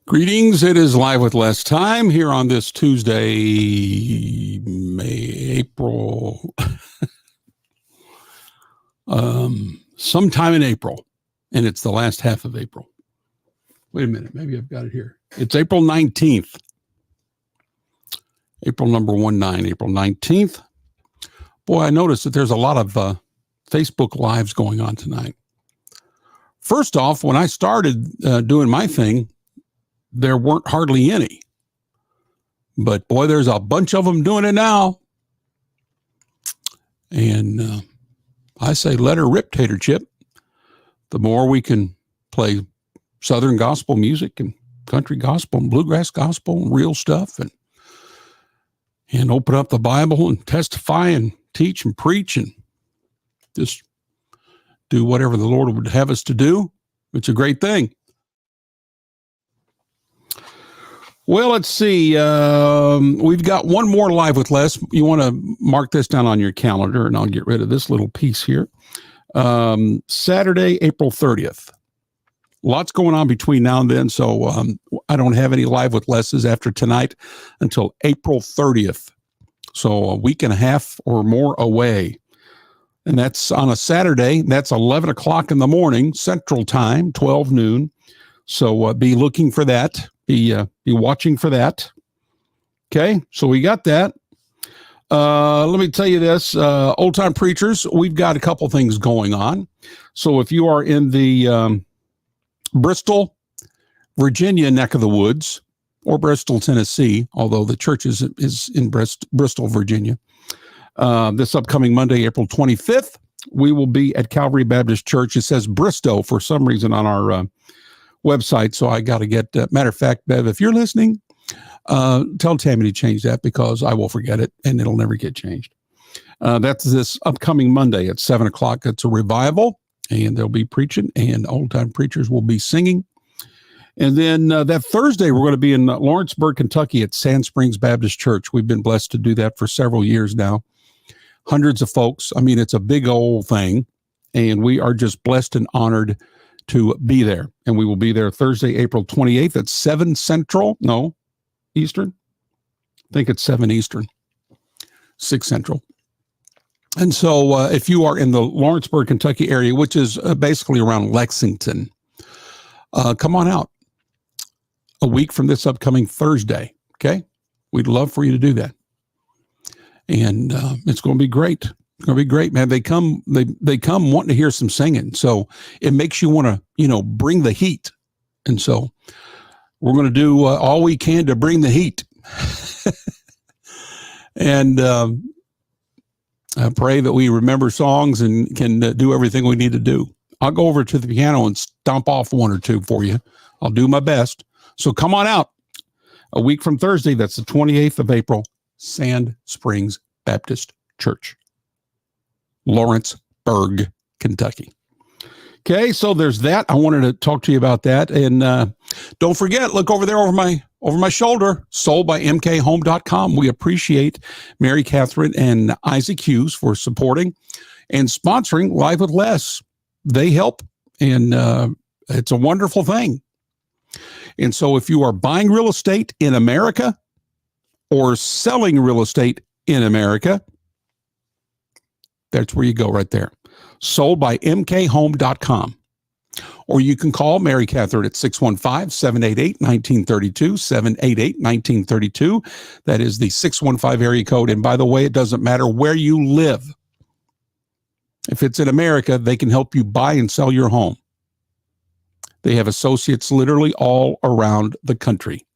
Greetings. It is Live with Less Time here on this Tuesday, April, sometime in April, and it's the last half of April. Wait a minute. Maybe I've got it here. It's April 19th. April number 19, April 19th. Boy, I noticed that there's a lot of Facebook Lives going on tonight. First off, when I started doing my thing, there weren't hardly any. But boy, there's a bunch of them doing it now. And I say, let her rip, Tater Chip. The more we can play Southern gospel music and country gospel and bluegrass gospel and real stuff and open up the Bible and testify and teach and preach and just do whatever the Lord would have us to do, it's a great thing. Well, let's see. We've got one more Live with Les. You want to mark this down on your calendar, and I'll get rid of this little piece here. Saturday, April 30th. Lots going on between now and then, so I don't have any Live with Les's after tonight until April 30th. So a week and a half or more away. And that's on a Saturday. That's 11 o'clock in the morning, Central Time, 12 noon. So be looking for that. Be watching for that. Okay, so we got that. Let me tell you this, Old Time Preachers, we've got a couple things going on. So if you are in the Bristol, Virginia neck of the woods, or Bristol, Tennessee, although the church is in Bristol, Virginia, this upcoming Monday, April 25th, we will be at Calvary Baptist Church. It says Bristow for some reason on our website, so I got to get, matter of fact, Bev, if you're listening, tell Tammy to change that because I will forget it and it'll never get changed. That's this upcoming Monday at 7 o'clock. It's a revival and they'll be preaching and Old Time Preachers will be singing. And then that Thursday, we're going to be in Lawrenceburg, Kentucky at Sand Springs Baptist Church. We've been blessed to do that for several years now. Hundreds of folks. I mean, it's a big old thing and we are just blessed and honored to be there. And we will be there Thursday, April 28th at 7 Central. No, Eastern. I think it's 7 Eastern, 6 Central. And so if you are in the Lawrenceburg, Kentucky area, which is basically around Lexington, come on out a week from this upcoming Thursday. Okay. We'd love for you to do that. And it's going to be great. It's going to be great, man. They come wanting to hear some singing. So it makes you want to, bring the heat. And so we're going to do all we can to bring the heat. And I pray that we remember songs and can do everything we need to do. I'll go over to the piano and stomp off one or two for you. I'll do my best. So come on out a week from Thursday. That's the 28th of April, Sand Springs Baptist Church, Lawrenceburg, Kentucky. Okay, so there's that. I wanted to talk to you about that. And don't forget, look over there over my shoulder, soldbymkhome.com. We appreciate Mary Catherine and Isaac Hughes for supporting and sponsoring Live with Les. They help, and it's a wonderful thing. And so if you are buying real estate in America or selling real estate in America, that's where you go right there. Soldbymkhome.com. Or you can call Mary Catherine at 615-788-1932, 788-1932. That is the 615 area code. And by the way, it doesn't matter where you live. If it's in America, they can help you buy and sell your home. They have associates literally all around the country.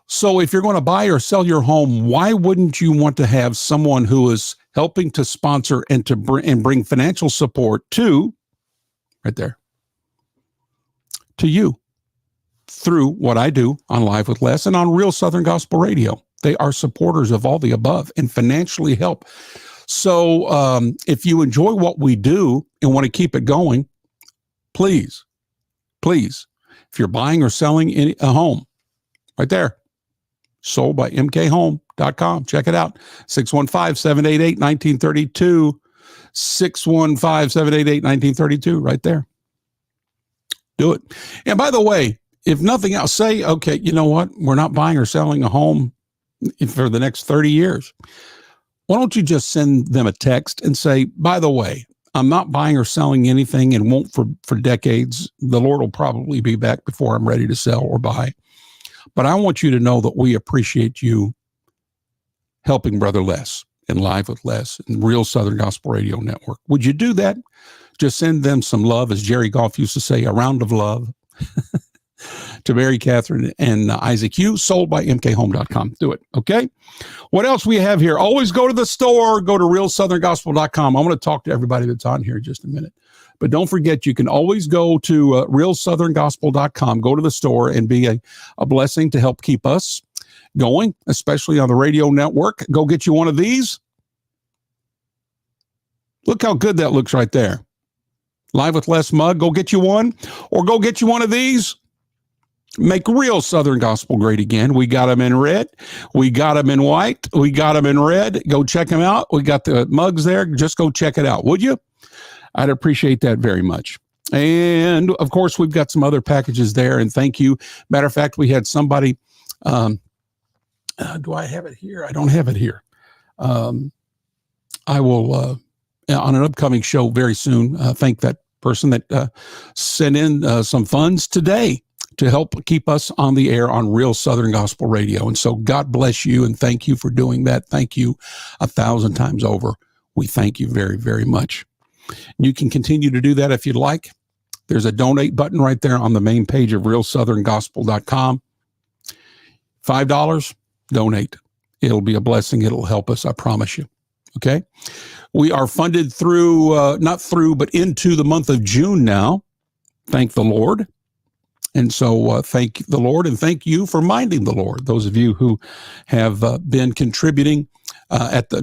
So if you're going to buy or sell your home, why wouldn't you want to have someone who is helping to sponsor and to bring financial support to, right there, to you through what I do on Live with Les and on Real Southern Gospel Radio. They are supporters of all the above and financially help. So if you enjoy what we do and want to keep it going, please, if you're buying or selling a home, right there, soldbymkhome.com. Check it out. 615-788-1932. 615-788-1932, right there. Do it. And by the way, if nothing else, say, okay, you know what? We're not buying or selling a home for the next 30 years. Why don't you just send them a text and say, by the way, I'm not buying or selling anything and won't for decades. The Lord will probably be back before I'm ready to sell or buy. But I want you to know that we appreciate you helping Brother Les and Live with Les and Real Southern Gospel Radio Network. Would you do that? Just send them some love, as Jerry Goff used to say, a round of love. To Mary Catherine and Isaac Hughes, sold by mkhome.com. Do it, okay? What else we have here? Always go to the store. Go to realsoutherngospel.com. I'm going to talk to everybody that's on here in just a minute. But don't forget, you can always go to realsoutherngospel.com, go to the store, and be a blessing to help keep us going, especially on the radio network. Go get you one of these. Look how good that looks right there. Live with Les mug. Go get you one. Or go get you one of these. Make Real Southern Gospel great again. We got them in red. We got them in white. We got them in red. Go check them out. We got the mugs there. Just go check it out, would you? I'd appreciate that very much. And, of course, we've got some other packages there, and thank you. Matter of fact, we had somebody, do I have it here? I don't have it here. I will, on an upcoming show very soon, thank that person that sent in some funds today to help keep us on the air on Real Southern Gospel Radio. And so God bless you, and thank you for doing that. Thank you 1,000 times over. We thank you very, very much. You can continue to do that if you'd like. There's a donate button right there on the main page of realsoutherngospel.com. $5, donate. It'll be a blessing. It'll help us, I promise you. Okay? We are funded through, not through, but into the month of June now. Thank the Lord. And so thank the Lord, and thank you for minding the Lord. Those of you who have been contributing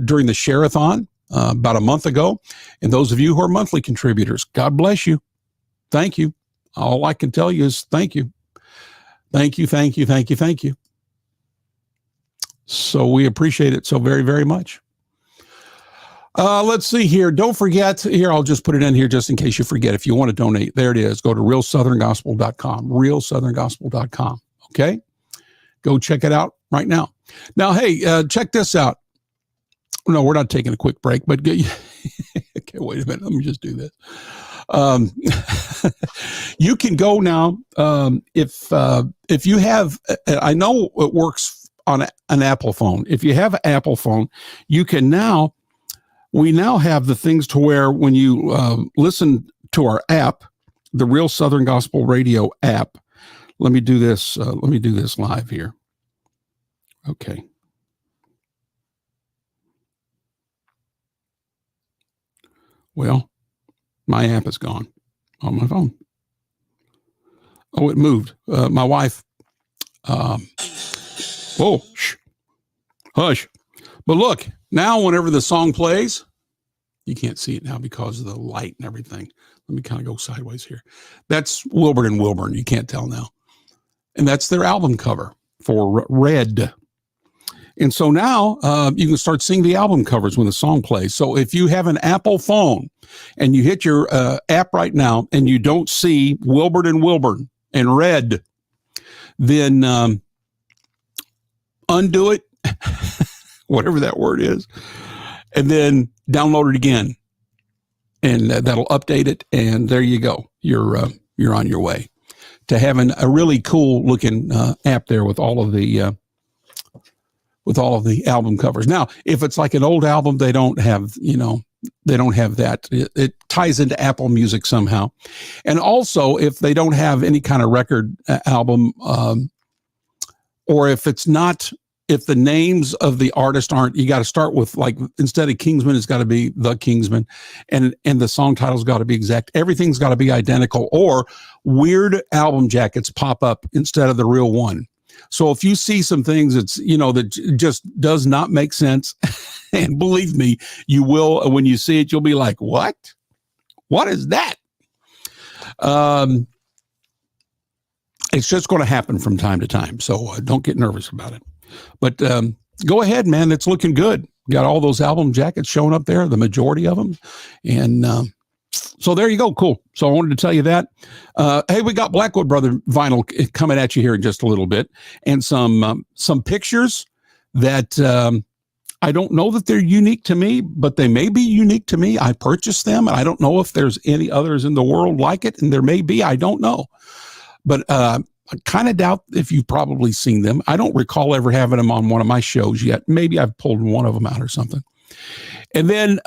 during the Share-a-thon about a month ago, and those of you who are monthly contributors, God bless you. Thank you. All I can tell you is thank you. Thank you, thank you, thank you, thank you. So we appreciate it so very, very much. Let's see here. Don't forget, here, I'll just put it in here just in case you forget. If you want to donate, there it is. Go to realsoutherngospel.com, realsoutherngospel.com. Okay? Go check it out right now. Now, hey, check this out. No, we're not taking a quick break, but okay, wait a minute. Let me just do this. You can go now. If you have, I know it works on an Apple phone. If you have an Apple phone, you can now, we now have the things to where when you listen to our app, the Real Southern Gospel Radio app. Let me do this. Let me do this live here. Okay. Well, my app is gone on my phone. Oh, it moved. My wife. Oh, shh, hush. But look, now whenever the song plays, you can't see it now because of the light and everything. Let me kind of go sideways here. That's Wilburn and Wilburn. You can't tell now. And that's their album cover for Red. And so now you can start seeing the album covers when the song plays. So if you have an Apple phone and you hit your app right now and you don't see Wilburn and Red, then undo it, whatever that word is, and then download it again. And that'll update it. And there you go. You're on your way to having a really cool looking app there with all of the album covers. Now, if it's like an old album, they don't have, they don't have that. It ties into Apple Music somehow. And also, if they don't have any kind of record album, or if it's not, if the names of the artist aren't, you got to start with, like, instead of Kingsman, it's got to be The Kingsman, and the song title's got to be exact. Everything's got to be identical, or weird album jackets pop up instead of the real one. So if you see some things that's, that just does not make sense, and believe me, you will, when you see it, you'll be like, what? What is that? It's just going to happen from time to time. So don't get nervous about it. But go ahead, man. It's looking good. Got all those album jackets showing up there, the majority of them. And So there you go. Cool. So I wanted to tell you that. Hey, we got Blackwood Brother vinyl coming at you here in just a little bit, and some pictures that I don't know that they're unique to me, but they may be unique to me. I purchased them, and I don't know if there's any others in the world like it, and there may be. I don't know. But I kind of doubt if you've probably seen them. I don't recall ever having them on one of my shows yet. Maybe I've pulled one of them out or something. And then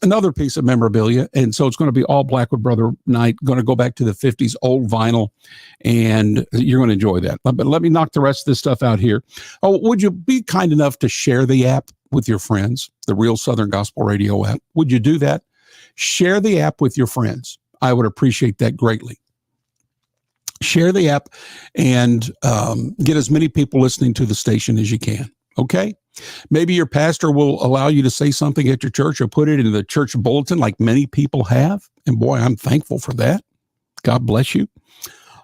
another piece of memorabilia. And so it's going to be all Blackwood Brother night, going to go back to the 50s old vinyl, and you're going to enjoy that. But let me knock the rest of this stuff out here. Oh, would you be kind enough to share the app with your friends, the Real Southern Gospel Radio app? Would you do that? Share the app with your friends. I would appreciate that greatly. Share the app and get as many people listening to the station as you can. Okay? Maybe your pastor will allow you to say something at your church or put it in the church bulletin like many people have. And boy, I'm thankful for that. God bless you.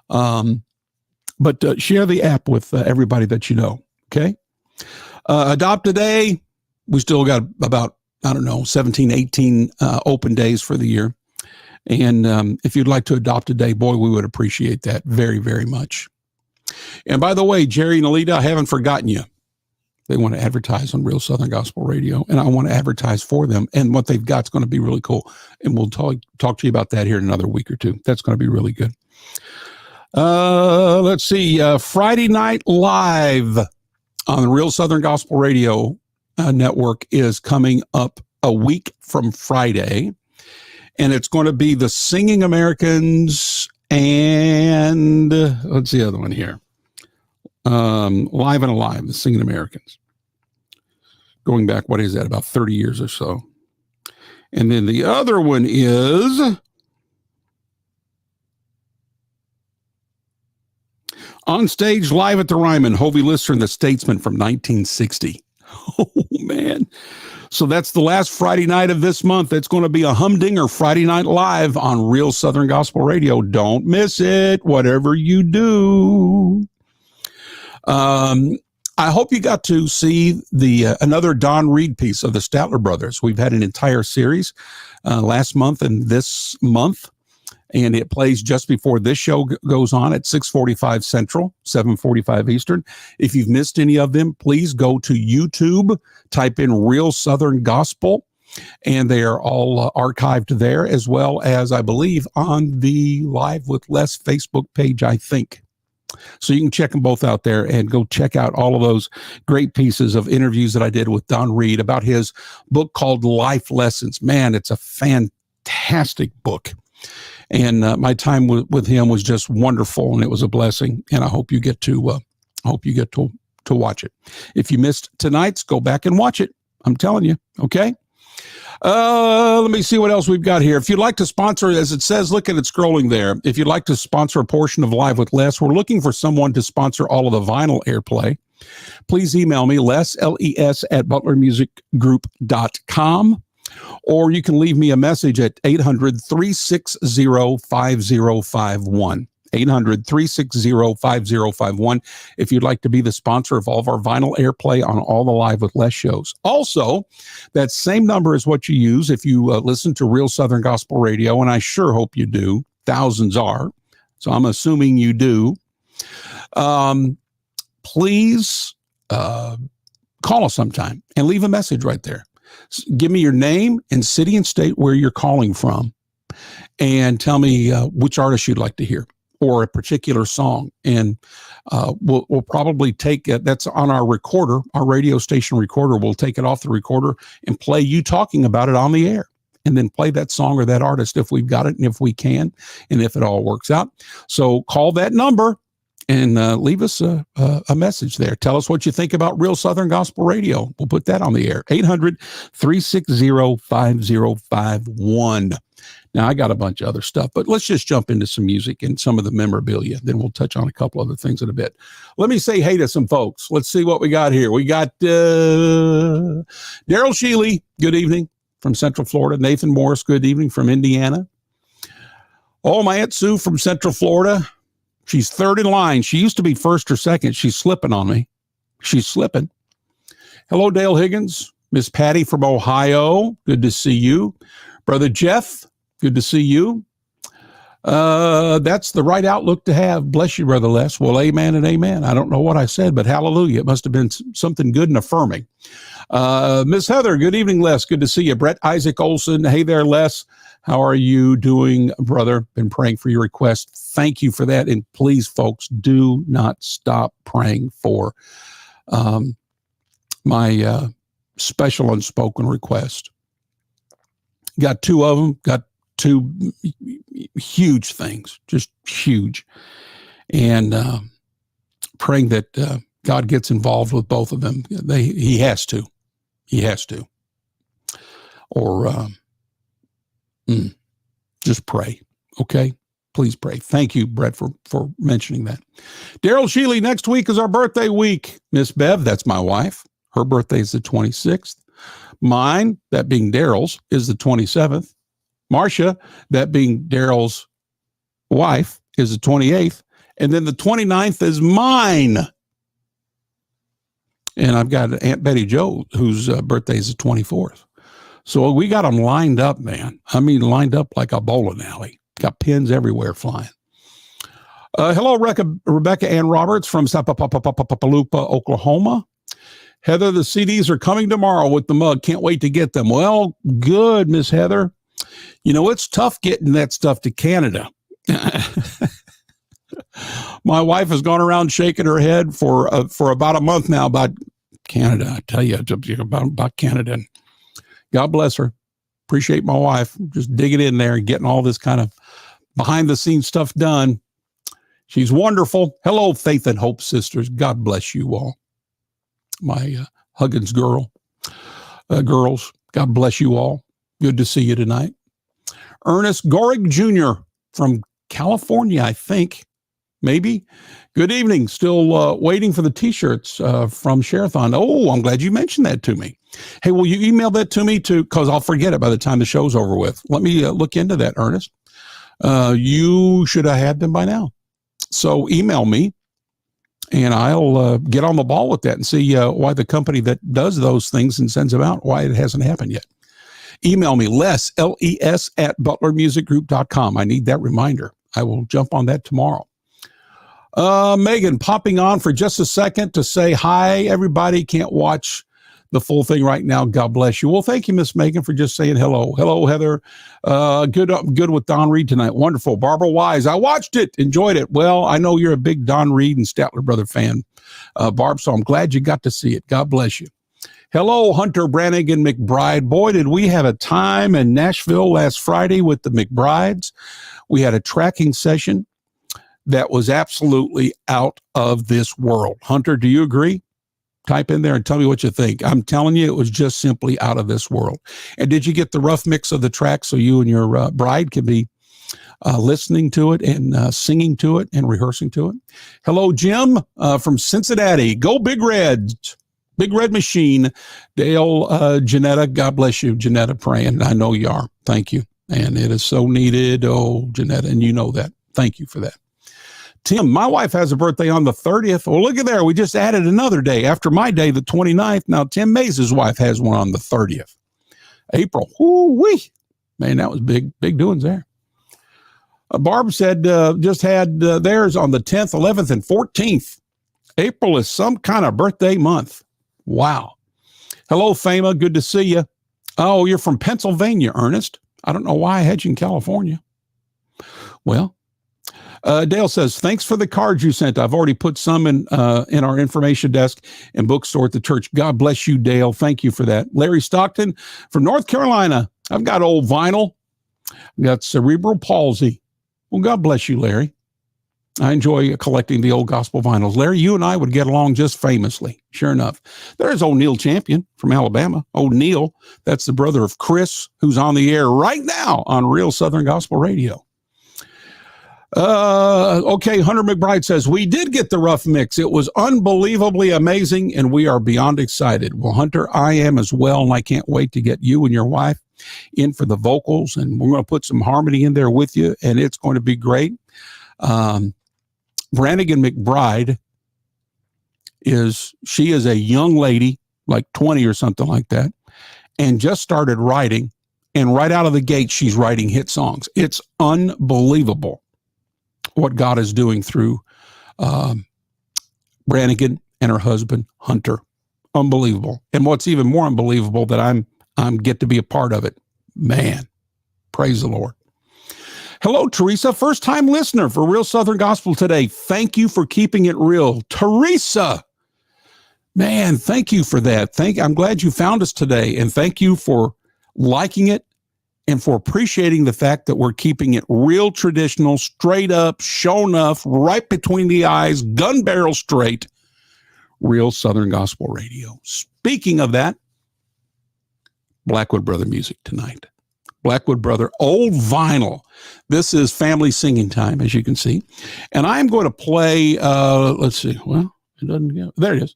But share the app with everybody that you know. Okay? Adopt a Day. We still got about, 17, 18 open days for the year. And if you'd like to adopt a day, boy, we would appreciate that very, very much. And by the way, Jerry and Alita, I haven't forgotten you. They want to advertise on Real Southern Gospel Radio, and I want to advertise for them. And what they've got is going to be really cool. And we'll talk to you about that here in another week or two. That's going to be really good. Let's see. Friday Night Live on the Real Southern Gospel Radio network is coming up a week from Friday. And it's going to be the Singing Americans and what's the other one here? Live and Alive, the Singing Americans. Going back, what is that, about 30 years or so. And then the other one is On Stage Live at the Ryman, Hovey Lister and the Statesman from 1960. Oh, man. So that's the last Friday night of this month. It's going to be a humdinger Friday Night Live on Real Southern Gospel Radio. Don't miss it, whatever you do. I hope you got to see the another Don Reed piece of the Statler Brothers. We've had an entire series last month and this month, and it plays just before this show goes on at 6:45 Central, 7:45 Eastern. If you've missed any of them, please go to YouTube, type in Real Southern Gospel, and they are all archived there, as well as, I believe, on the Live with Les Facebook page, I think. So you can check them both out there and go check out all of those great pieces of interviews that I did with Don Reed about his book called Life Lessons. Man, it's a fantastic book. And my time with him was just wonderful, and it was a blessing. And I hope you get to watch it. If you missed tonight's, go back and watch it. I'm telling you. Okay. Let me see what else we've got here. If you'd like to sponsor, as it says, look at it scrolling there. If you'd like to sponsor a portion of Live with Les, we're looking for someone to sponsor all of the vinyl airplay. Please email me, Les, LES, at butlermusicgroup.com. Or you can leave me a message at 800-360-5051. 800-360-5051 if you'd like to be the sponsor of all of our vinyl airplay on all the Live with Les shows. Also, that same number is what you use if you listen to Real Southern Gospel Radio, and I sure hope you do. Thousands are, so I'm assuming you do. Please call us sometime and leave a message right there. Give me your name and city and state where you're calling from, and tell me which artist you'd like to hear or a particular song. And we'll probably take it. That's on our recorder, our radio station recorder. We'll take it off the recorder and play you talking about it on the air, and then play that song or that artist if we've got it and if we can, and if it all works out. So call that number and leave us a message there. Tell us what you think about Real Southern Gospel Radio. We'll put that on the air. 800-360-5051. Now, I got a bunch of other stuff, but let's just jump into some music and some of the memorabilia. Then we'll touch on a couple other things in a bit. Let me say hey to some folks. Let's see what we got here. We got Daryl Sheely, good evening, from Central Florida. Nathan Morris, good evening, from Indiana. Oh, my Aunt Sue from Central Florida. She's third in line. She used to be first or second. She's slipping on me. She's slipping. Hello, Dale Higgins. Miss Patty from Ohio. Good to see you. Brother Jeff Good to see you. That's the right outlook to have. Bless you, Brother Les. Well, amen and amen. I don't know what I said, but hallelujah. It must have been something good and affirming. Miss Heather, good evening, Les. Good to see you. Brett Isaac Olson. Hey there, Les. How are you doing, brother? Been praying for your request. Thank you for that. And please, folks, do not stop praying for my special unspoken request. Got two of them. Got two huge things, just huge. And praying that God gets involved with both of them. He has to. He has to. Or just pray, okay? Please pray. Thank you, Brett, for mentioning that. Daryl Sheely, next week is our birthday week. Miss Bev, that's my wife. Her birthday is the 26th. Mine, that being Daryl's, is the 27th. Marcia, that being Daryl's wife, is the 28th. And then the 29th is mine. And I've got Aunt Betty Jo, whose birthday is the 24th. So we got them lined up, man. I mean, lined up like a bowling alley. Got pins everywhere flying. Hello, Rebecca Ann Roberts from Sapapapapapaloopa, Oklahoma. Heather, the CDs are coming tomorrow with the mug. Can't wait to get them. Well, good, Miss Heather. You know, it's tough getting that stuff to Canada. My wife has gone around shaking her head for about a month now about Canada. I tell you about Canada. And God bless her. Appreciate my wife just digging in there and getting all this kind of behind the scenes stuff done. She's wonderful. Hello, Faith and Hope sisters. God bless you all. My Huggins girls, God bless you all. Good to see you tonight. Ernest Gorig Jr. from California, I think. Maybe. Good evening. Still waiting for the T-shirts from Sherathon. Oh, I'm glad you mentioned that to me. Hey, will you email that to me too? Because I'll forget it by the time the show's over with. Let me look into that, Ernest. You should have had them by now. So email me, and I'll get on the ball with that and see why the company that does those things and sends them out, why it hasn't happened yet. Email me, Les, L-E-S, @butlermusicgroup.com. I need that reminder. I will jump on that tomorrow. Megan, popping on for just a second to say hi, everybody. Can't watch the full thing right now. God bless you. Well, thank you, Miss Megan, for just saying hello. Hello, Heather. Good with Don Reed tonight. Wonderful. Barbara Wise, I watched it, enjoyed it. Well, I know you're a big Don Reed and Statler Brother fan, Barb, so I'm glad you got to see it. God bless you. Hello, Hunter Brannigan McBride. Boy, did we have a time in Nashville last Friday with the McBrides. We had a tracking session that was absolutely out of this world. Hunter, do you agree? Type in there and tell me what you think. I'm telling you, it was just simply out of this world. And did you get the rough mix of the track so you and your bride can be listening to it and singing to it and rehearsing to it? Hello, Jim from Cincinnati. Go Big Red. Big Red Machine. Dale, Janetta, God bless you, Janetta, praying. I know you are. Thank you. And it is so needed. Oh, Janetta, and you know that. Thank you for that. Tim, my wife has a birthday on the 30th. Well, look at there. We just added another day after my day, the 29th. Now, Tim Mays' wife has one on the 30th. April. Woo-wee. Man, that was big doings there. Barb said just had theirs on the 10th, 11th, and 14th. April is some kind of birthday month. Wow. Hello, Fama. Good to see you. Oh, you're from Pennsylvania, Ernest. I don't know why I had you in California. Well, Dale says, thanks for the cards you sent. I've already put some in our information desk and bookstore at the church. God bless you, Dale. Thank you for that. Larry Stockton from North Carolina. I've got old vinyl. I've got cerebral palsy. Well, God bless you, Larry. I enjoy collecting the old gospel vinyls. Larry, you and I would get along just famously. Sure enough. There's old Neil Champion from Alabama. Old Neil, that's the brother of Chris, who's on the air right now on Real Southern Gospel Radio. Okay, Hunter McBride says, we did get the rough mix. It was unbelievably amazing, and we are beyond excited. Well, Hunter, I am as well, and I can't wait to get you and your wife in for the vocals, and we're going to put some harmony in there with you, and it's going to be great. Brannigan McBride she is a young lady, like 20 or something like that, and just started writing And right out of the gate, she's writing hit songs. It's unbelievable what God is doing through Brannigan and her husband, Hunter. Unbelievable. And what's even more unbelievable that I'm get to be a part of it. Man, praise the Lord. Hello, Teresa, first-time listener for Real Southern Gospel today. Thank you for keeping it real. Teresa, man, thank you for that. I'm glad you found us today, and thank you for liking it and for appreciating the fact that we're keeping it real traditional, straight up, show enough, right between the eyes, gun barrel straight, Real Southern Gospel Radio. Speaking of that, Blackwood Brother music tonight. Blackwood Brother, old vinyl. This is family singing time, as you can see. And I'm going to play, let's see, well, it doesn't go, there it is.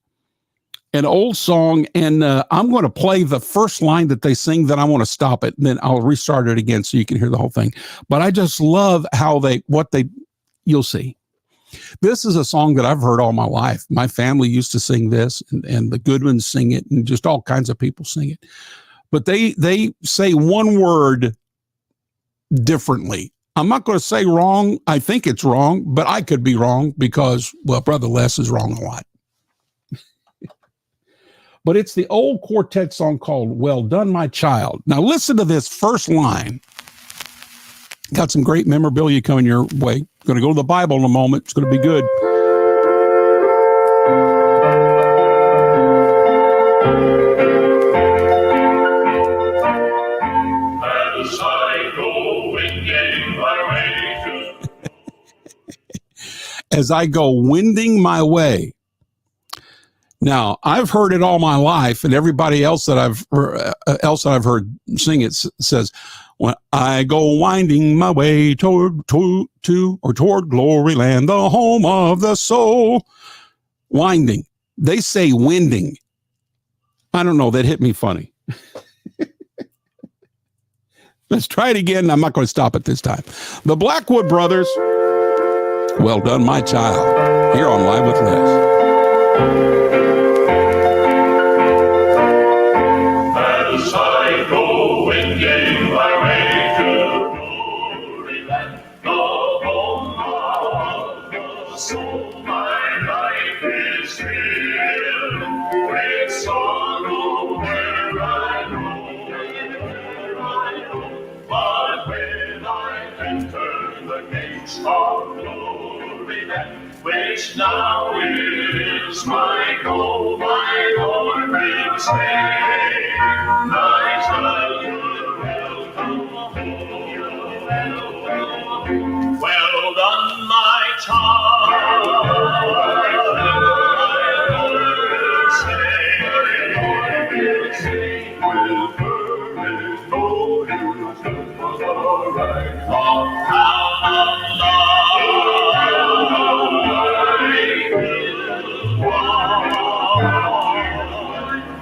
An old song, and I'm going to play the first line that they sing, then I want to stop it, and then I'll restart it again so you can hear the whole thing. But I just love how you'll see. This is a song that I've heard all my life. My family used to sing this, and the Goodmans sing it, and just all kinds of people sing it. But they say one word differently. I'm not going to say wrong. I think it's wrong, but I could be wrong because, well, Brother Les is wrong a lot. But it's the old quartet song called Well Done, My Child. Now listen to this first line. Got some great memorabilia coming your way. Going to go to the Bible in a moment. It's going to be good. As I go wending my way. Now, I've heard it all my life, and everybody else that I've heard sing it says, when I go winding my way toward glory land, the home of the soul. Winding. They say winding. I don't know. That hit me funny. Let's try it again. I'm not going to stop it this time. The Blackwood Brothers. Well Done, My Child, here on Live with Les. As I go winging my way to glory land, the home of the soul, my life is filled with sorrow where I go, but when I enter the gates of glory land, which now is my goal, my Lord will say, my child, welcome home. Well done, my child, my Lord will say, with fervent motives for the right of crown of love.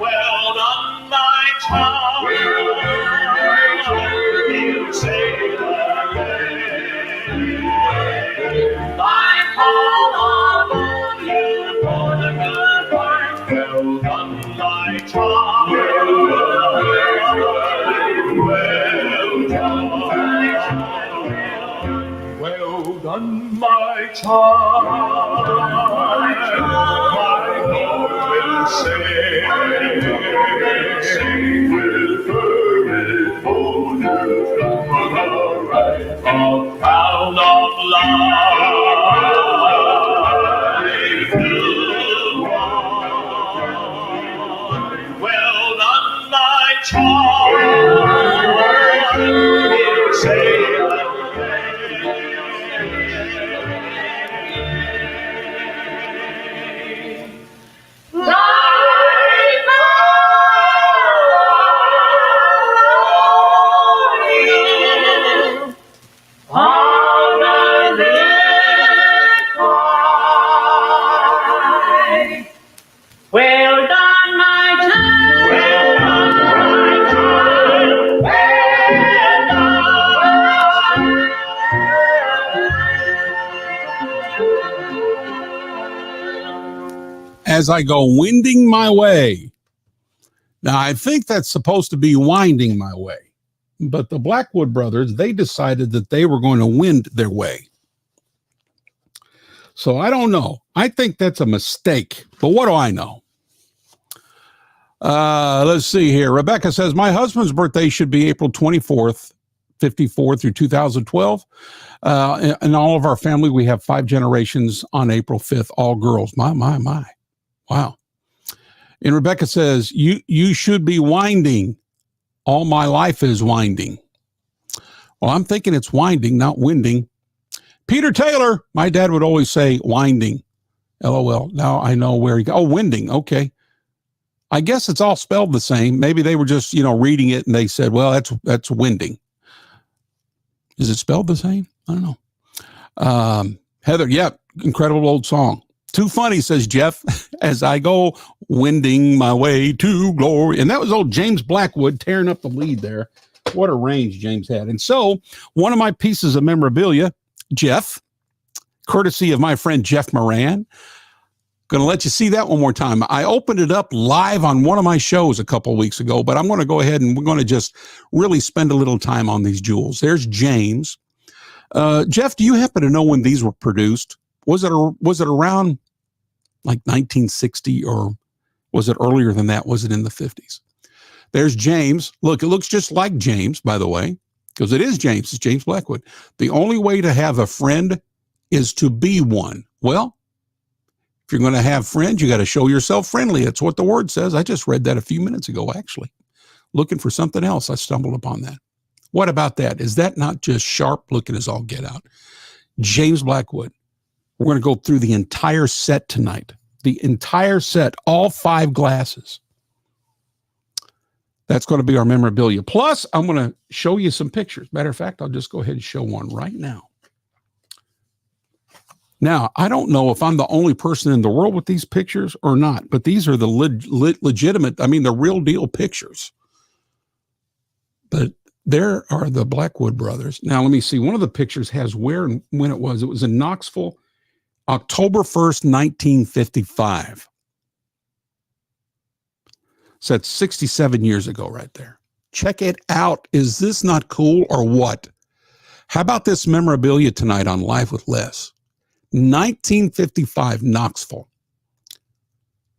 Well done, my child. You say I call on you for the good work. Well done, my child. Well done, my child. My Lord will say, with fervent motives for the right of crown of life to wine. Well done, my child. You say, well done, my child. Well done, my child. Well done. As I go wending my way. Now, I think that's supposed to be winding my way. but the Blackwood Brothers, they decided that they were going to win their way. So I don't know. I think that's a mistake, but what do I know? Let's see here. Rebecca says, my husband's birthday should be April 24th, 54 through 2012. In all of our family, we have 5 generations on April 5th, all girls. My. Wow. And Rebecca says, you should be winding. All my life is winding. Well, I'm thinking it's winding, not winding. Peter Taylor, my dad would always say winding. LOL. Now I know where he go. Oh, winding. Okay. I guess it's all spelled the same. Maybe they were just, reading it and they said, well, that's winding. Is it spelled the same? I don't know. Heather, incredible old song. Too funny, says Jeff, as I go winding my way to glory. And that was old James Blackwood tearing up the lead there. What a range James had. And so one of my pieces of memorabilia, Jeff, courtesy of my friend Jeff Moran, going to let you see that one more time. I opened it up live on one of my shows a couple of weeks ago, but I'm going to go ahead and we're going to just really spend a little time on these jewels. There's James. Jeff, do you happen to know when these were produced? Was it around like 1960 or was it earlier than that? Was it in the 50s? There's James. Look, it looks just like James, by the way, because it is James. It's James Blackwood. The only way to have a friend is to be one. Well, if you're going to have friends, you got to show yourself friendly. That's what the word says. I just read that a few minutes ago, actually. Looking for something else, I stumbled upon that. What about that? Is that not just sharp looking as all get out? James Blackwood. We're going to go through the entire set tonight. The entire set, all 5 glasses. That's going to be our memorabilia. Plus, I'm going to show you some pictures. Matter of fact, I'll just go ahead and show one right now. Now, I don't know if I'm the only person in the world with these pictures or not, but these are the legitimate, the real deal pictures. But there are the Blackwood brothers. Now, let me see. One of the pictures has where and when it was. It was in Knoxville, October 1st, 1955. So that's 67 years ago right there. Check it out. Is this not cool or what? How about this memorabilia tonight on Live with Les? 1955 Knoxville.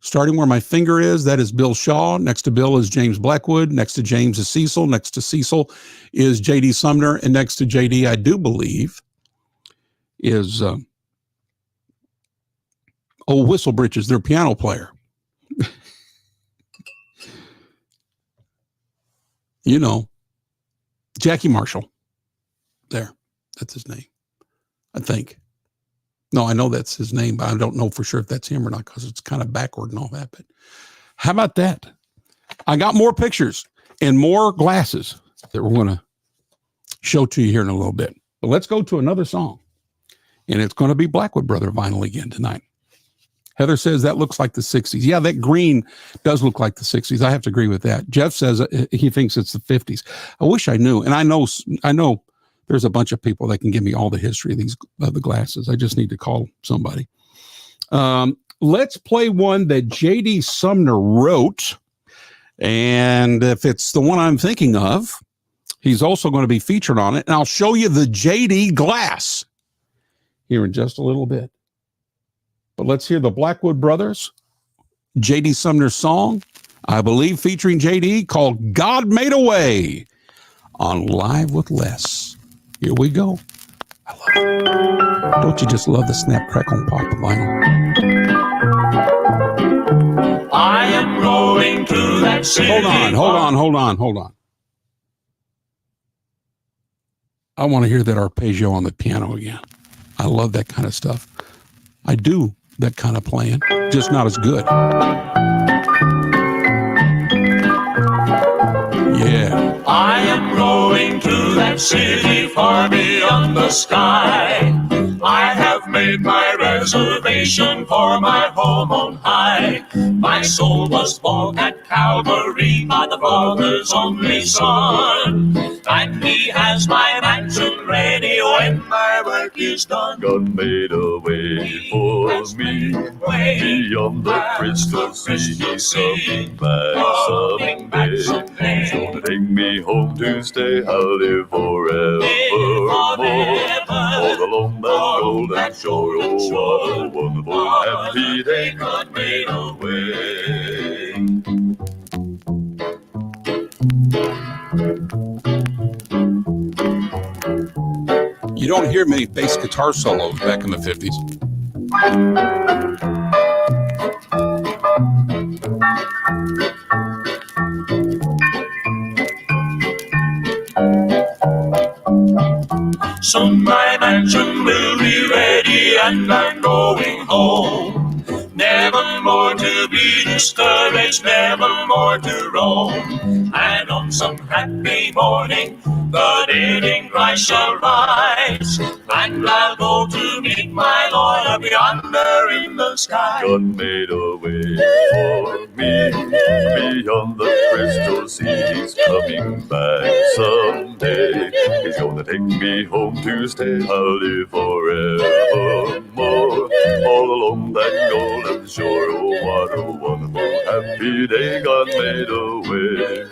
Starting where my finger is, that is Bill Shaw. Next to Bill is James Blackwood. Next to James is Cecil. Next to Cecil is J.D. Sumner. And next to J.D., I do believe, is Whistlebritches, their piano player. Jackie Marshall. There. That's his name, I think. No, I know that's his name, but I don't know for sure if that's him or not because it's kind of backward and all that. But how about that? I got more pictures and more glasses that we're going to show to you here in a little bit. But let's go to another song. And it's going to be Blackwood Brother vinyl again tonight. Heather says that looks like the 60s. Yeah, that green does look like the 60s. I have to agree with that. Jeff says he thinks it's the 50s. I wish I knew. And I know there's a bunch of people that can give me all the history of these the glasses. I just need to call somebody. Let's play one that J.D. Sumner wrote. And if it's the one I'm thinking of, he's also going to be featured on it. And I'll show you the J.D. glass here in just a little bit. But let's hear the Blackwood Brothers, J.D. Sumner's song, I believe featuring J.D., called God Made a Way on Live with Les. Here we go. I love it. Don't you just love the snap, crackle, and pop of vinyl? I am going to that city. Hold on. I want to hear that arpeggio on the piano again. I love that kind of stuff. I do that kind of playing, just not as good. Yeah. I am going to that city far beyond the sky. I have made my reservation for my home on high. My soul was bought at Calvary by the Father's only Son, and He has my mansion ready when my work is done. God made a way for me beyond the crystal sea. He's coming back someday. He's gonna take me home to stay. I'll live forevermore. All along that golden shore. Oh, what a wonderful happy day. God made a way. You don't hear many bass guitar solos back in the 50s. Soon my mansion will be ready and I'm going home. Never more to be discouraged, never more to roam. And on some happy morning, the dead in Christ shall rise. And I'll go to meet my Lord up yonder in the sky. God made a way for me beyond the crystal sea. He's coming back someday. He's gonna take me home to stay. I'll live forevermore. All along that golden shore. Oh, what a wonderful happy day. God made a way.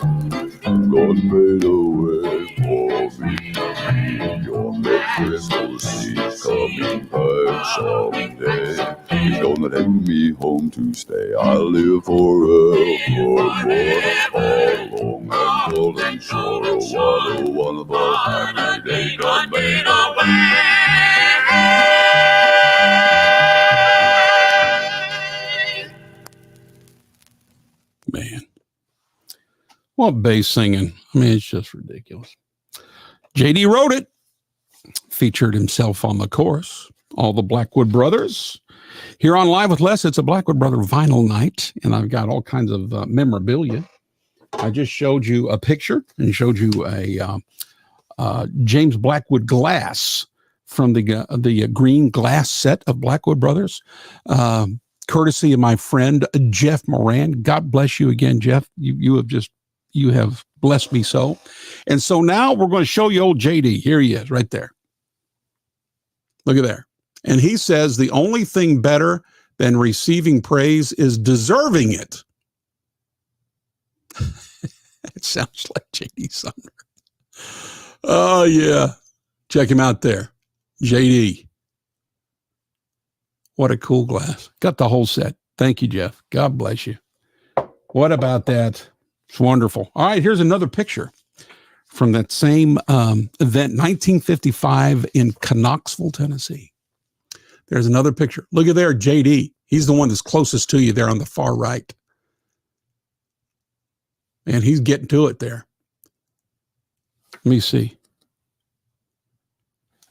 God made a way for me beyond the crystal sea. He's coming back someday. He's gonna take me home to stay. I'll live forevermore. All along that golden shore. Oh, what a wonderful happy day. God made a way. Man. Well, bass singing. I mean, it's just ridiculous. JD wrote it, featured himself on the chorus. All the Blackwood Brothers. Here on Live with Les, it's a Blackwood Brother vinyl night, and I've got all kinds of memorabilia. I just showed you a picture and showed you a James Blackwood glass from the green glass set of Blackwood Brothers. Courtesy of my friend Jeff Moran. God bless you again, Jeff. You have blessed me so. And so now we're going to show you old JD. Here he is, right there. Look at there. And he says the only thing better than receiving praise is deserving it. It sounds like JD Sumner. Oh, yeah. Check him out there. JD. What a cool glass. Got the whole set. Thank you, Jeff. God bless you. What about that? It's wonderful. All right, here's another picture from that same event, 1955 in Knoxville, Tennessee. There's another picture. Look at there, JD. He's the one that's closest to you there on the far right. And he's getting to it there. Let me see.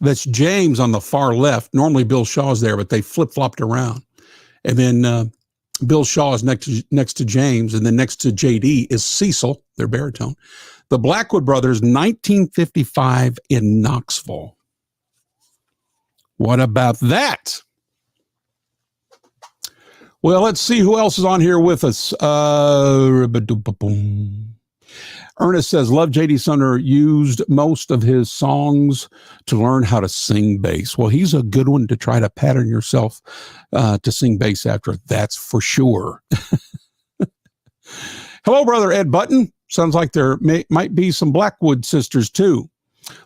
That's James on the far left. Normally Bill Shaw's there, but they flip-flopped around. And then Bill Shaw is next to James, and then next to JD is Cecil, their baritone. The Blackwood Brothers, 1955 in Knoxville. What about that? Well, let's see who else is on here with us. Ernest says, love JD Sumner used most of his songs to learn how to sing bass. Well, he's a good one to try to pattern yourself to sing bass after. That's for sure. Hello, Brother Ed Button. Sounds like there might be some Blackwood sisters too.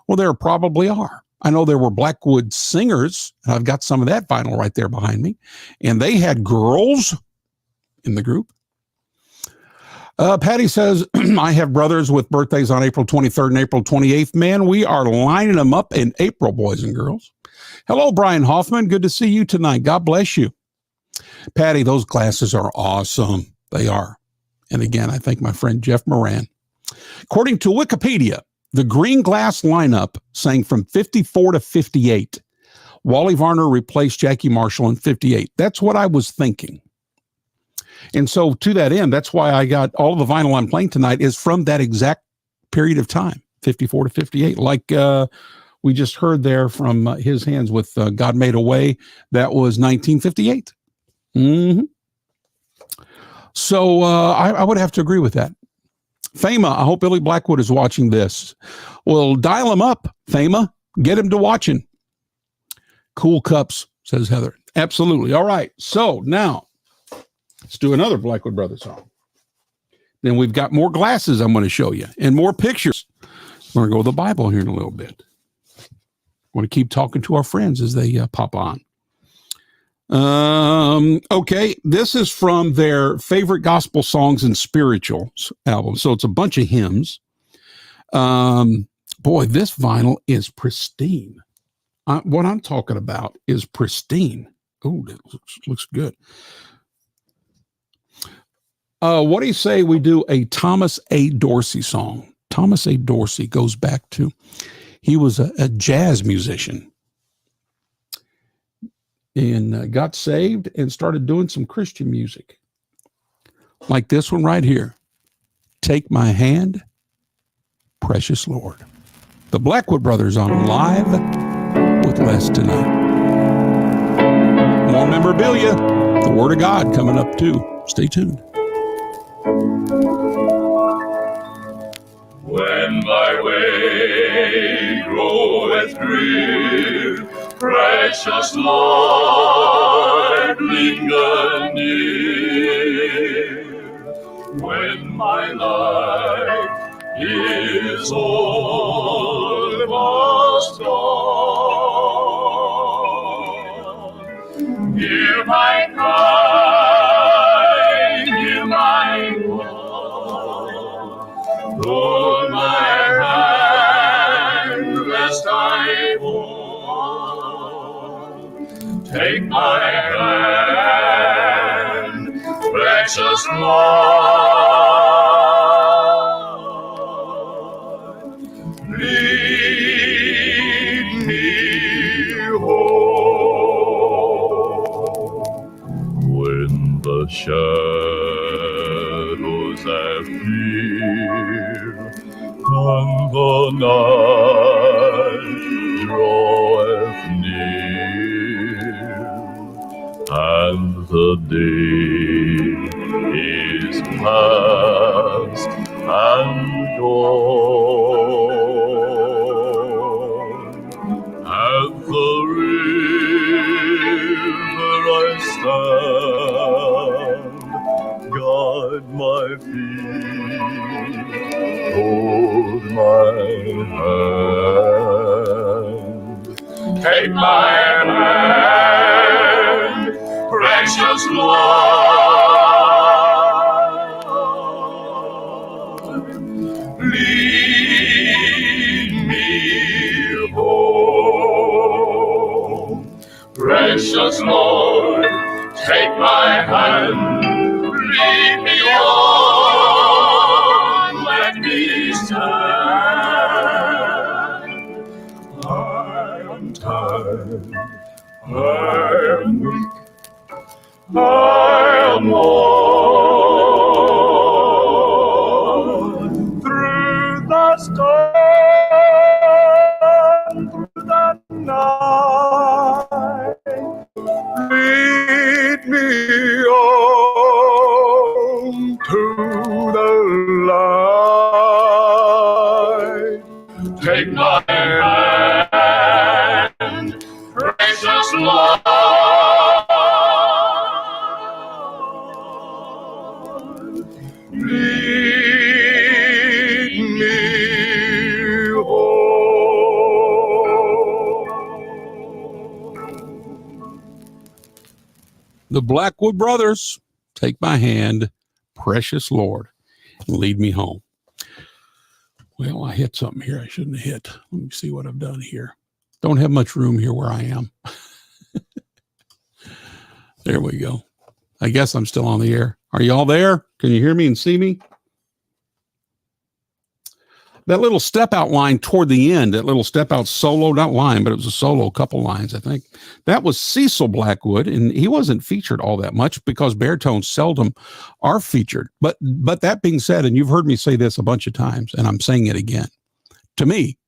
Well, there probably are. I know there were Blackwood singers. I've got some of that vinyl right there behind me. And they had girls in the group. Patty says, I have brothers with birthdays on April 23rd and April 28th. Man, we are lining them up in April, boys and girls. Hello, Brian Hoffman. Good to see you tonight. God bless you. Patty, those glasses are awesome. They are. And again, I thank my friend Jeff Moran. According to Wikipedia, the green glass lineup sang from 54 to 58. Wally Varner replaced Jackie Marshall in 58. That's what I was thinking. And so to that end, that's why I got all the vinyl I'm playing tonight is from that exact period of time, 54 to 58. Like we just heard there from his hands with God Made a Way. That was 1958. Mm-hmm. So I would have to agree with that. Fama, I hope Billy Blackwood is watching this. Well, dial him up, Fama. Get him to watching. Cool cups, says Heather. Absolutely. All right. So now let's do another Blackwood Brothers song. Then we've got more glasses I'm going to show you and more pictures. We're going to go to the Bible here in a little bit. I want to keep talking to our friends as they pop on. Okay, this is from their favorite gospel songs and spirituals album. So it's a bunch of hymns. Boy, this vinyl is pristine. What I'm talking about is pristine. Oh, that looks good. What do you say we do a Thomas A. Dorsey song? Thomas A. Dorsey goes back to, he was a jazz musician and got saved and started doing some Christian music. Like this one right here. Take My Hand, Precious Lord. The Blackwood Brothers on Live with Les tonight. More memorabilia, the Word of God coming up too. Stay tuned. When my way groweth drear, precious Lord, linger near. When my life is almost gone, hear my cry, hear my call. Hold my hand, lest I fall. Take my hand, precious Lord. Lead me home. When the shadows appear and the night draweth near, and the day is past and gone. At the river I stand, guide my feet, hold my hand. Take my hand, precious Lord. Lead me home. Precious Lord, take my hand, lead me on, let me stand. I am tired, I am weak, I am worn. Through the storm, through the night, lead me on to the light. Take my hand, precious Lord. Lead me home. The Blackwood Brothers, take my hand, precious Lord, and lead me home. Well, I hit something here I shouldn't have hit. Let me see what I've done here. Don't have much room here where I am. There we go. I guess I'm still on the air. Are y'all there? Can you hear me and see me? That little step out line toward the end, that little step out solo, not line, but it was a solo, couple lines, I think. That was Cecil Blackwood, and he wasn't featured all that much because baritones seldom are featured. But that being said, and you've heard me say this a bunch of times, and I'm saying it again, to me,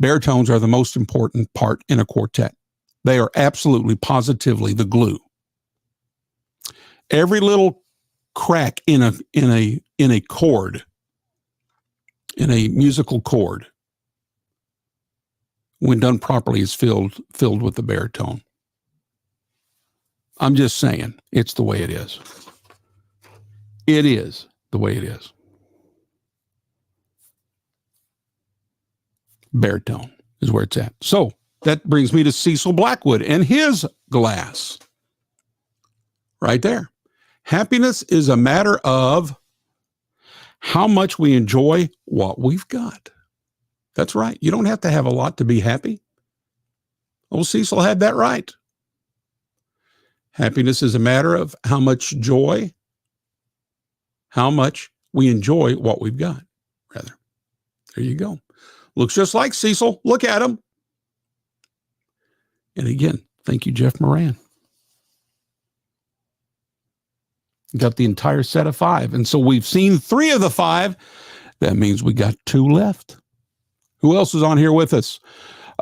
baritones are the most important part in a quartet. They are absolutely, positively the glue. Every little crack in a chord, in a musical chord, when done properly, is filled with the baritone. I'm just saying, it's the way it is. It is the way it is. Baritone is where it's at. So that brings me to Cecil Blackwood and his glass. Right there. Happiness is a matter of how much we enjoy what we've got. That's right. You don't have to have a lot to be happy. Old Cecil had that right. Happiness is a matter of how much joy, how much we enjoy what we've got, rather. There you go. Looks just like Cecil. Look at him. And again, thank you, Jeff Moran. Got the entire set of 5. And so we've seen 3 of the 5. That means we got 2 left. Who else is on here with us?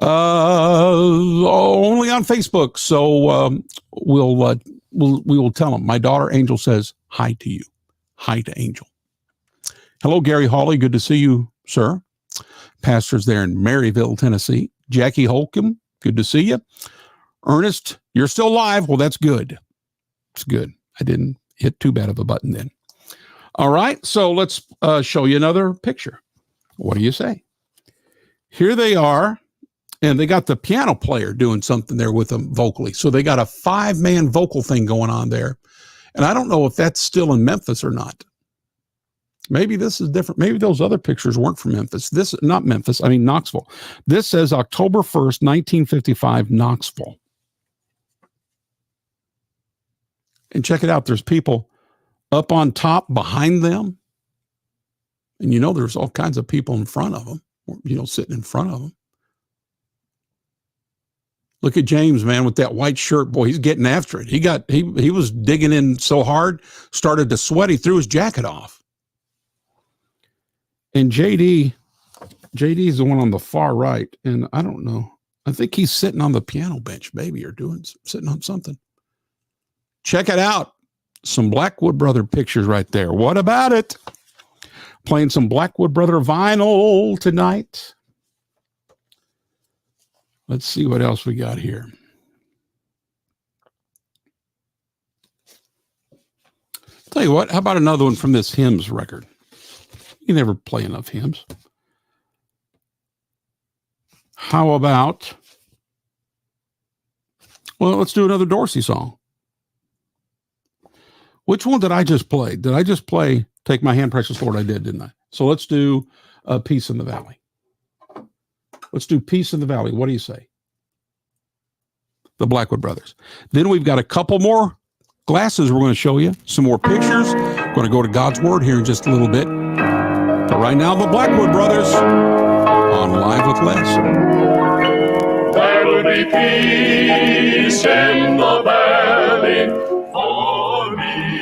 Only on Facebook. So we will tell them. My daughter Angel says hi to you. Hi to Angel. Hello, Gary Hawley. Good to see you, sir. Pastor's there in Maryville, Tennessee. Jackie Holcomb. Good to see you. Ernest, you're still live. Well, that's good. It's good. I didn't hit too bad of a button then. All right. So let's show you another picture. What do you say? Here they are. And they got the piano player doing something there with them vocally. So they got a 5-man vocal thing going on there. And I don't know if that's still in Memphis or not. Maybe this is different. Maybe those other pictures weren't from Memphis. Knoxville. This says October 1st, 1955, Knoxville. And check it out. There's people up on top behind them. And there's all kinds of people in front of them, sitting in front of them. Look at James, man, with that white shirt. Boy, he's getting after it. He was digging in so hard, started to sweat. He threw his jacket off. And JD is the one on the far right. And I don't know. I think he's sitting on the piano bench, maybe, or sitting on something. Check it out. Some Blackwood Brother pictures right there. What about it? Playing some Blackwood Brother vinyl tonight. Let's see what else we got here. Tell you what, how about another one from this hymns record? You never play enough hymns. How about, let's do another Dorsey song. Which one did I just play? Did I just play Take My Hand, Precious Lord? I did, didn't I? So let's do Peace in the Valley. Let's do Peace in the Valley. What do you say? The Blackwood Brothers. Then we've got a couple more glasses we're going to show you. Some more pictures. We're going to go to God's Word here in just a little bit. But right now, the Blackwood Brothers on Live with Les. There will be peace in the valley for me.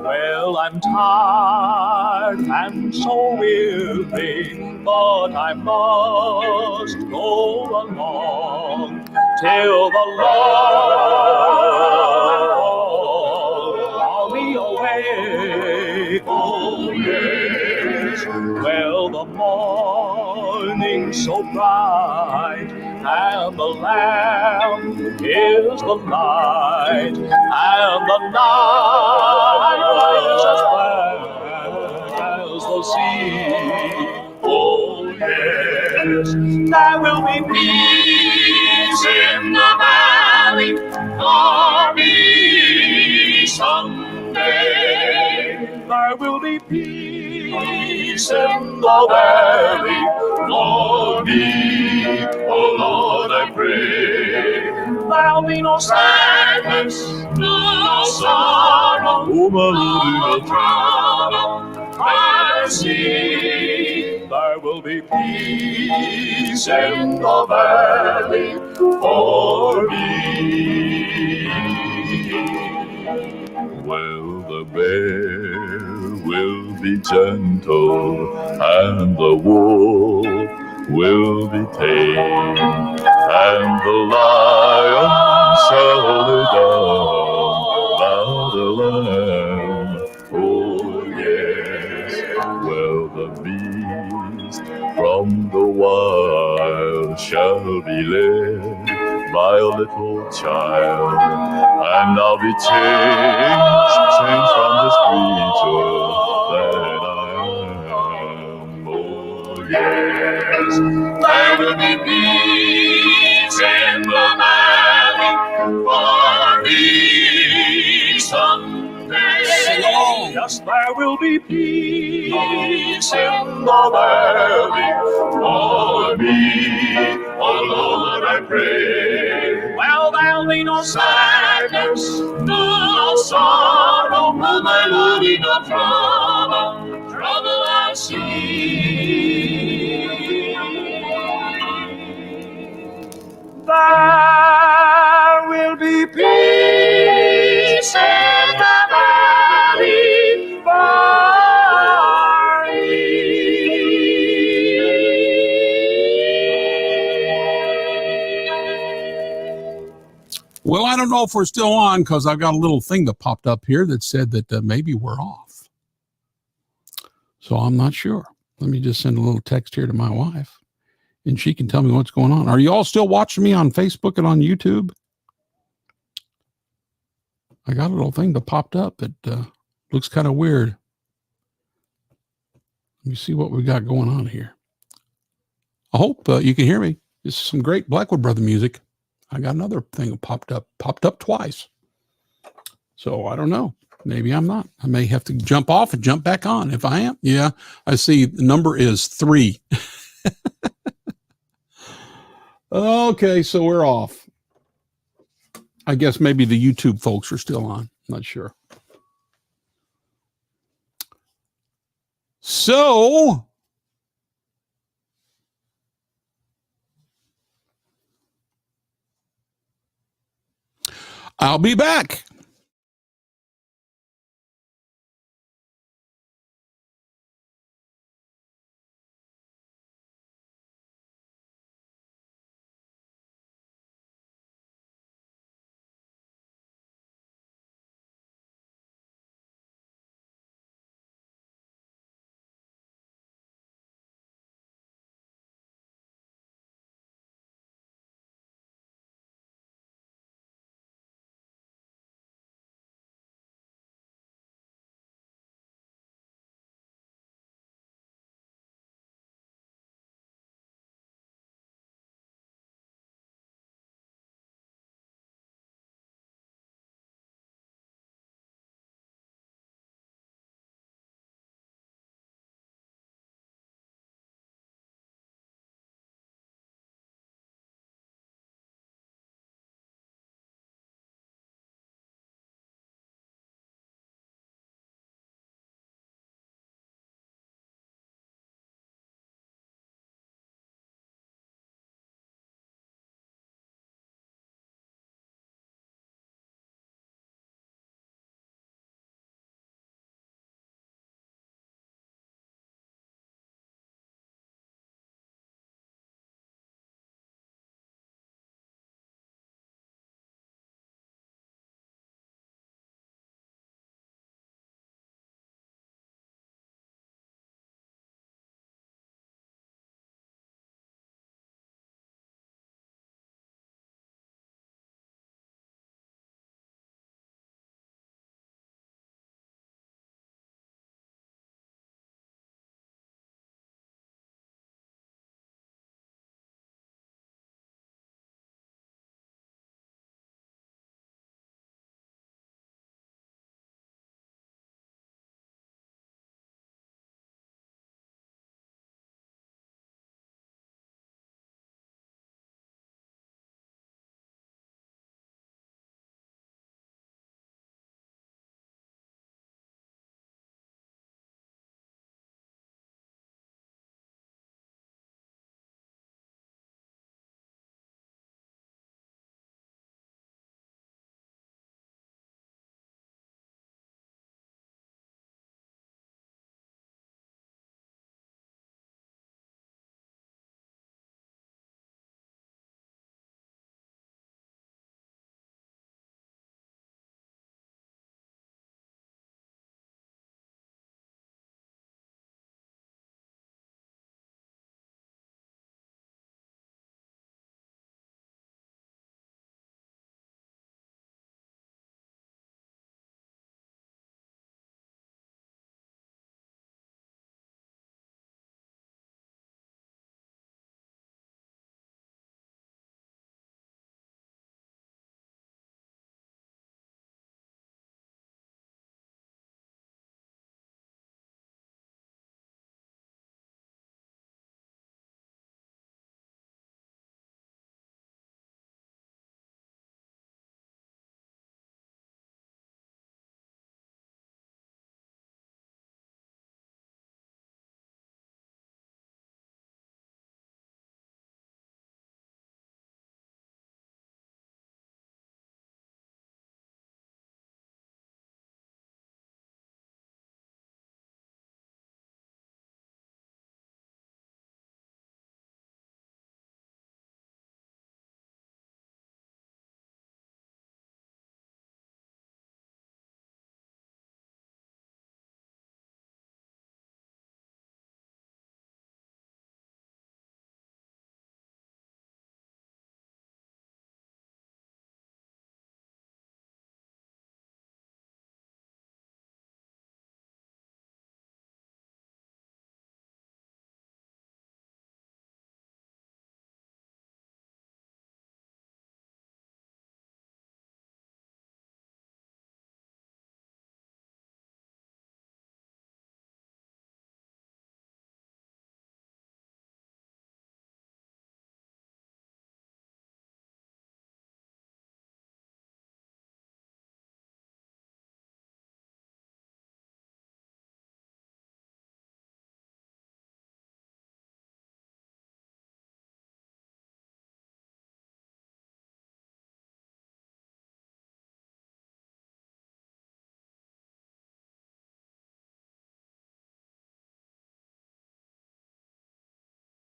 Well, I'm tired and so weary, but I must go along till the Lord call me away. Oh, yes. Well, the morning's so bright, and the Lamb is the light, and the night is as black as the sea. Oh, yes, there will be peace in the valley for me someday. There will be peace in the valley for me. Oh Lord, I pray. There'll be no sadness, no sorrow, no trouble. I see there will be peace in the valley for me. Well, the bear will be gentle and the wolf will be tame, and the lion shall lay down by the lamb. Oh yes, well the beast from shall be led by a little child, and I'll be changed from this creature that I am. Oh yes, there will be peace in the valley for me someday. Sing along. Yes, there will be peace in the valley for me. Oh Lord, I pray. Well, there'll be no sadness, no sorrow, no melody, no trouble I see. There will be peace in the valley for me. Well, I don't know if we're still on because I've got a little thing that popped up here that said that maybe we're off. So I'm not sure. Let me just send a little text here to my wife, and she can tell me what's going on. Are you all still watching me on Facebook and on YouTube? I got a little thing that popped up. It looks kind of weird. Let me see what we got going on here. I hope you can hear me. This is some great Blackwood Brother music. I got another thing that popped up twice. So I don't know. Maybe I'm not. I may have to jump off and jump back on. If I am, yeah, I see the number is 3. Okay, so we're off. I guess maybe the YouTube folks are still on. Not sure. So I'll be back.